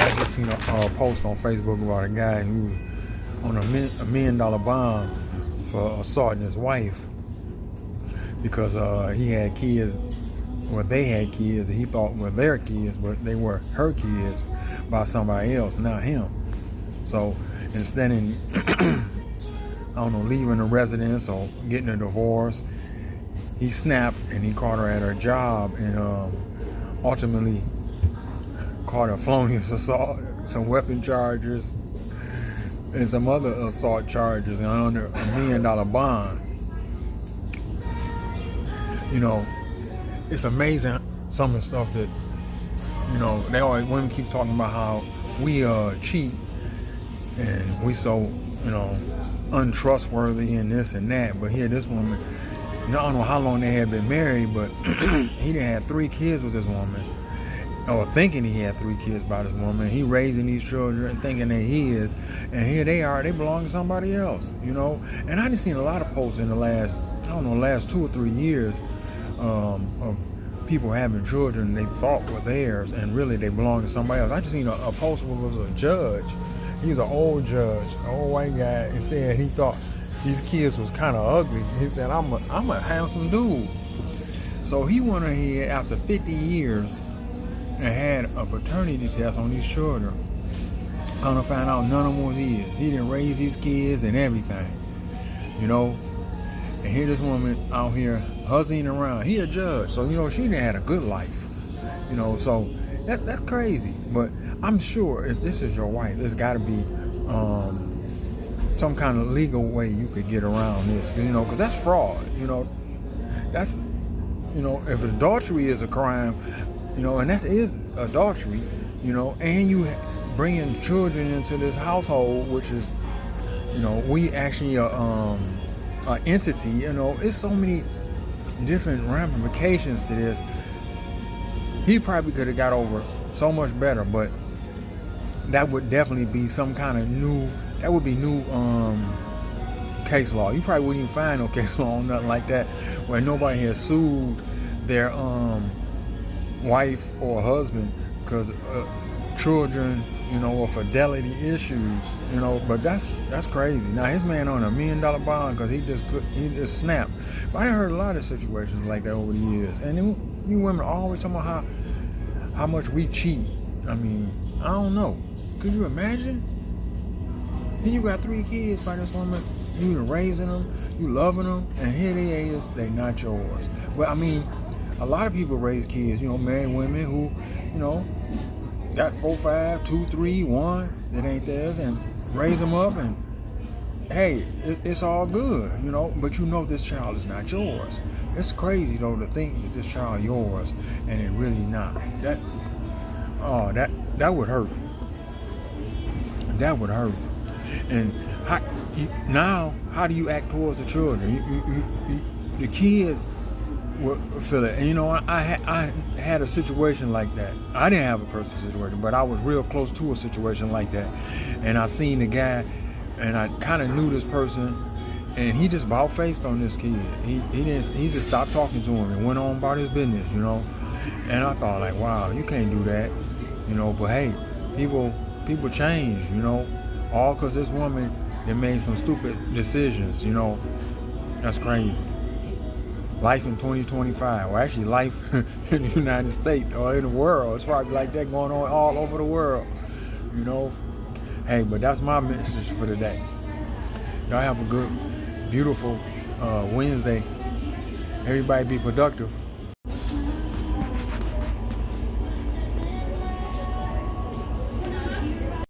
I just seen a post on Facebook about a guy who on a $1 million bond for assaulting his wife because he had kids. Well, they had kids and he thought were their kids, but they were her kids by somebody else, not him. So instead of I don't know, leaving the residence or getting a divorce, he snapped and he caught her at her job and ultimately caught her felonious assault, some weapon charges, and some other assault charges, and under $1 million bond. You know, it's amazing some of the stuff that, you know, women keep talking about how we cheat and we so, you know, untrustworthy and this and that. But here, this woman, I don't know how long they had been married, but he done had 3 kids with this woman, or thinking he had 3 kids by this woman. He raising these children thinking that he is, and here they are, they belong to somebody else, you know. And I just seen a lot of posts in the last 2 or 3 years of people having children they thought were theirs, and really they belong to somebody else. I just seen a post where it was a judge. He's an old judge, an old white guy, and said he thought these kids was kind of ugly. He said, I'm a handsome dude. So he went ahead after 50 years and had a paternity test on these children. Come to find out none of them was his. He didn't raise these kids and everything, you know. And here this woman out here hustling around. He a judge, so, you know, she didn't had a good life, you know. So that's crazy. But I'm sure if this is your wife, there's got to be some kind of legal way you could get around this, you know, because that's fraud, you know. That's, you know, if adultery is a crime, you know, and that is adultery, you know, and you bringing children into this household, which is, you know, we actually an entity, you know, it's so many different ramifications to this. He probably could have got over so much better, but that would definitely be some kind of new case law. You probably wouldn't even find no case law on nothing like that where nobody has sued their wife or husband because children, you know, or fidelity issues, you know. But that's crazy. Now his man on $1 million bond because he just snapped. But I heard a lot of situations like that over the years, and you women are always talking about how much we cheat. I mean, I don't know. Could you imagine? And you got 3 kids by this woman. You raising them, you loving them, and here they is, they not yours. Well, I mean, a lot of people raise kids, you know, married women who, you know, got 4, 5, 2, 3, 1 that ain't theirs, and raise them up, and hey, it's all good, you know. But you know this child is not yours. It's crazy though to think that this child yours and it really not. That would hurt. That would hurt. And how do you act towards the children? The kids will feel it. And you know, I had a situation like that. I didn't have a personal situation, but I was real close to a situation like that. And I seen the guy, and I kind of knew this person, and he just about faced on this kid. He just stopped talking to him and went on about his business, you know. And I thought, like, wow, you can't do that, you know. But hey, people change, you know. All because this woman that made some stupid decisions, you know. That's crazy. Life in 2025, or actually life in the United States or in the world, it's probably like that going on all over the world, you know. Hey, but that's my message for today. Y'all have a good, beautiful Wednesday. Everybody be productive.